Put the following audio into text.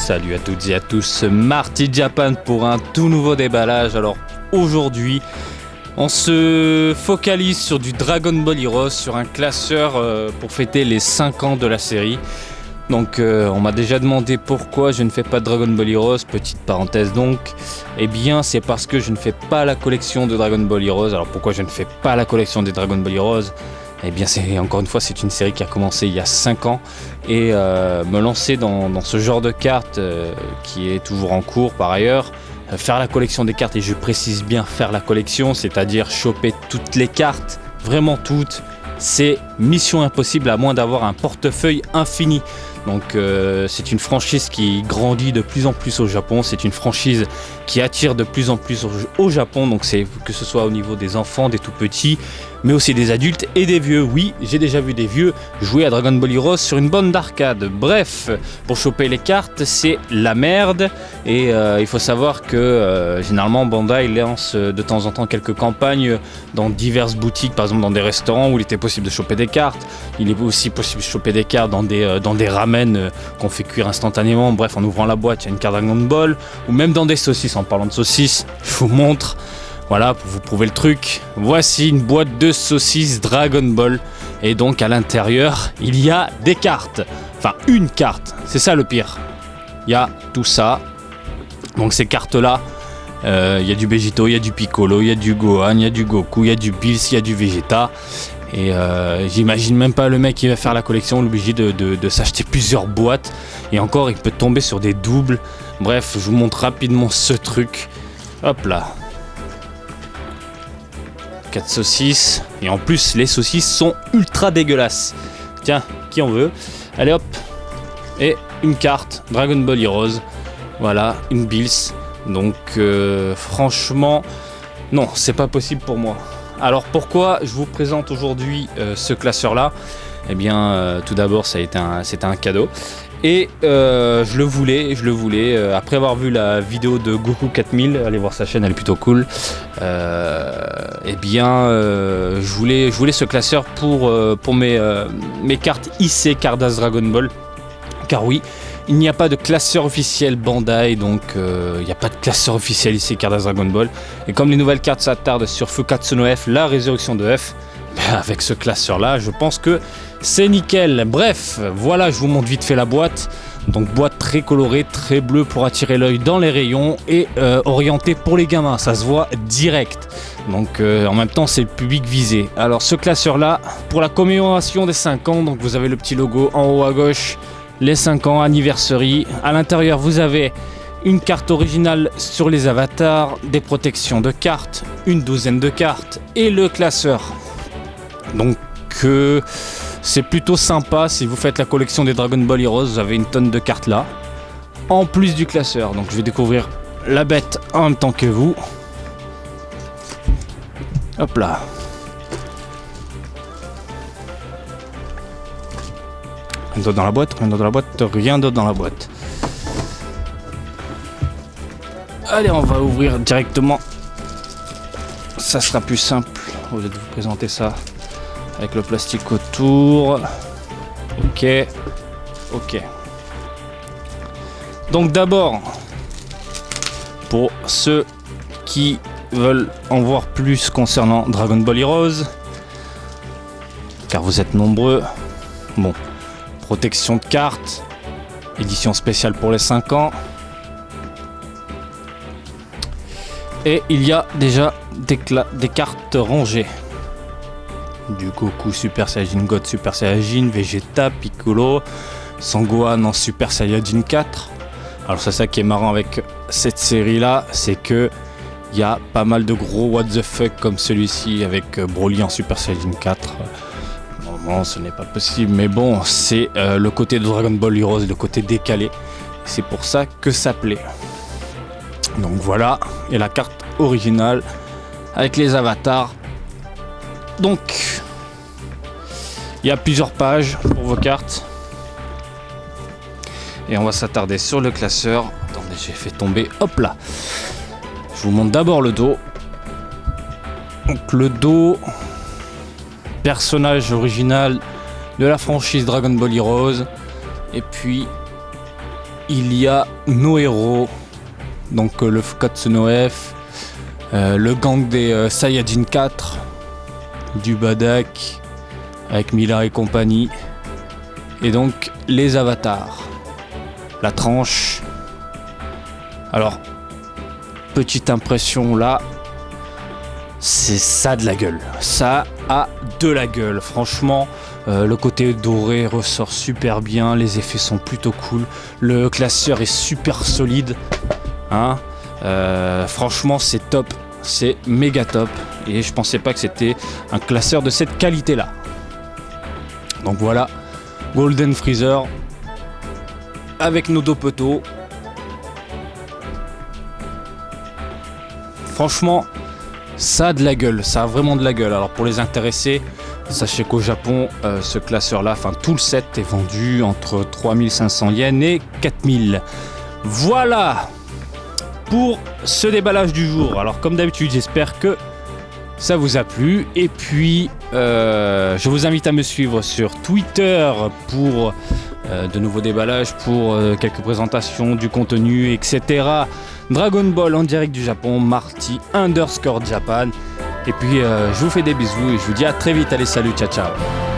Salut à toutes et à tous, Marty Japan pour un tout nouveau déballage. Alors aujourd'hui, on se focalise sur du Dragon Ball Heroes, sur un classeur pour fêter les 5 ans de la série. Donc on m'a déjà demandé pourquoi je ne fais pas de Dragon Ball Heroes, petite parenthèse donc. Eh bien c'est parce que je ne fais pas la collection de Dragon Ball Heroes. Alors pourquoi je ne fais pas la collection des Dragon Ball Heroes ? Eh bien c'est encore une fois c'est une série qui a commencé il y a 5 ans et me lancer dans ce genre de cartes qui est toujours en cours par ailleurs, faire la collection des cartes, et je précise bien faire la collection, c'est-à-dire choper toutes les cartes, vraiment toutes, c'est mission impossible à moins d'avoir un portefeuille infini. Donc c'est une franchise qui grandit de plus en plus au Japon, c'est une franchise qui attire de plus en plus au Japon, donc c'est que ce soit au niveau des enfants, des tout petits, mais aussi des adultes et des vieux. Oui, j'ai déjà vu des vieux jouer à Dragon Ball Heroes sur une borne d'arcade. Bref, pour choper les cartes, c'est la merde, et il faut savoir que généralement Bandai lance de temps en temps quelques campagnes dans diverses boutiques, par exemple dans des restaurants où il était possible de choper des cartes. Il est aussi possible de choper des cartes dans des ramen qu'on fait cuire instantanément. Bref, en ouvrant la boîte, il y a une carte Dragon Ball, ou même dans des saucisses. En parlant de saucisses, je vous montre, voilà, pour vous prouver le truc. Voici une boîte de saucisses Dragon Ball, et donc à l'intérieur, il y a des cartes. Enfin, une carte, c'est ça le pire. Il y a tout ça. Donc ces cartes-là, il y a du Vegito, il y a du Piccolo, il y a du Gohan, il y a du Goku, il y a du Bills, il y a du Vegeta. Et j'imagine même pas le mec qui va faire la collection obligé de s'acheter plusieurs boîtes, et encore il peut tomber sur des doubles. Bref, je vous montre rapidement ce truc. Hop là, 4 saucisses, et en plus les saucisses sont ultra dégueulasses. Tiens, qui en veut? Allez hop, et une carte Dragon Ball Heroes, voilà, une Bills. Donc franchement non, c'est pas possible pour moi. Alors pourquoi je vous présente aujourd'hui ce classeur là? Eh bien tout d'abord c'était un cadeau, et je le voulais après avoir vu la vidéo de Goku 4000, allez voir sa chaîne, elle est plutôt cool. Eh bien je voulais ce classeur pour mes cartes IC Cardass Dragon Ball, car oui, il n'y a pas de classeur officiel Bandai, donc il n'y a pas de classeur officiel ici Cardass Dragon Ball. Et comme les nouvelles cartes s'attardent sur Fukatsu no F, la résurrection de F, avec ce classeur là, je pense que c'est nickel. Bref, voilà, je vous montre vite fait la boîte. Donc boîte très colorée, très bleue pour attirer l'œil dans les rayons, et orientée pour les gamins, ça se voit direct. Donc en même temps c'est le public visé. Alors ce classeur là, pour la commémoration des 5 ans, donc vous avez le petit logo en haut à gauche, les 5 ans anniversary. À l'intérieur vous avez une carte originale sur les avatars, des protections de cartes, une douzaine de cartes et le classeur. Donc c'est plutôt sympa. Si vous faites la collection des Dragon Ball Heroes, vous avez une tonne de cartes là, en plus du classeur. Donc je vais découvrir la bête en même temps que vous. Hop là. Rien d'autre dans la boîte, rien d'autre dans la boîte. Allez, on va ouvrir directement. Ça sera plus simple au lieu de vous présenter ça avec le plastique autour. Ok. Donc d'abord, pour ceux qui veulent en voir plus concernant Dragon Ball Heroes, car vous êtes nombreux, bon, protection de cartes, édition spéciale pour les 5 ans. Et il y a déjà des cartes rangées. Du Goku Super Saiyajin God, Super Saiyajin, Vegeta, Piccolo, Sangohan en Super Saiyajin 4. Alors c'est ça qui est marrant avec cette série là, c'est que il y a pas mal de gros what the fuck comme celui-ci avec Broly en Super Saiyajin 4. Non, ce n'est pas possible, mais bon, c'est le côté de Dragon Ball Heroes, le côté décalé. C'est pour ça que ça plaît. Donc voilà, et la carte originale avec les avatars. Donc, il y a plusieurs pages pour vos cartes. Et on va s'attarder sur le classeur. Attendez, j'ai fait tomber, hop là. Je vous montre d'abord le dos. Donc le dos, personnage original de la franchise Dragon Ball Heroes. Et puis il y a nos héros, donc le Katsuno F, le gang des Saiyajin 4, du Badak, avec Miller et compagnie, et donc les avatars, la tranche. Alors, petite impression là, c'est ça de la gueule, ça a de la gueule, franchement. Le côté doré ressort super bien, les effets sont plutôt cool, le classeur est super solide, hein. Franchement c'est top, c'est méga top, et je pensais pas que c'était un classeur de cette qualité là. Donc voilà, Golden Freezer avec nos deux poteaux. Franchement, ça a de la gueule, ça a vraiment de la gueule. Alors pour les intéressés, sachez qu'au Japon, ce classeur-là, enfin tout le set est vendu entre 3500 yens et 4000. Voilà pour ce déballage du jour. Alors comme d'habitude, j'espère que ça vous a plu. Et puis, je vous invite à me suivre sur Twitter pour de nouveaux déballages, pour quelques présentations, du contenu, etc. Dragon Ball en direct du Japon, Marty_Japan. Et puis je vous fais des bisous et je vous dis à très vite. Allez, salut, ciao ciao.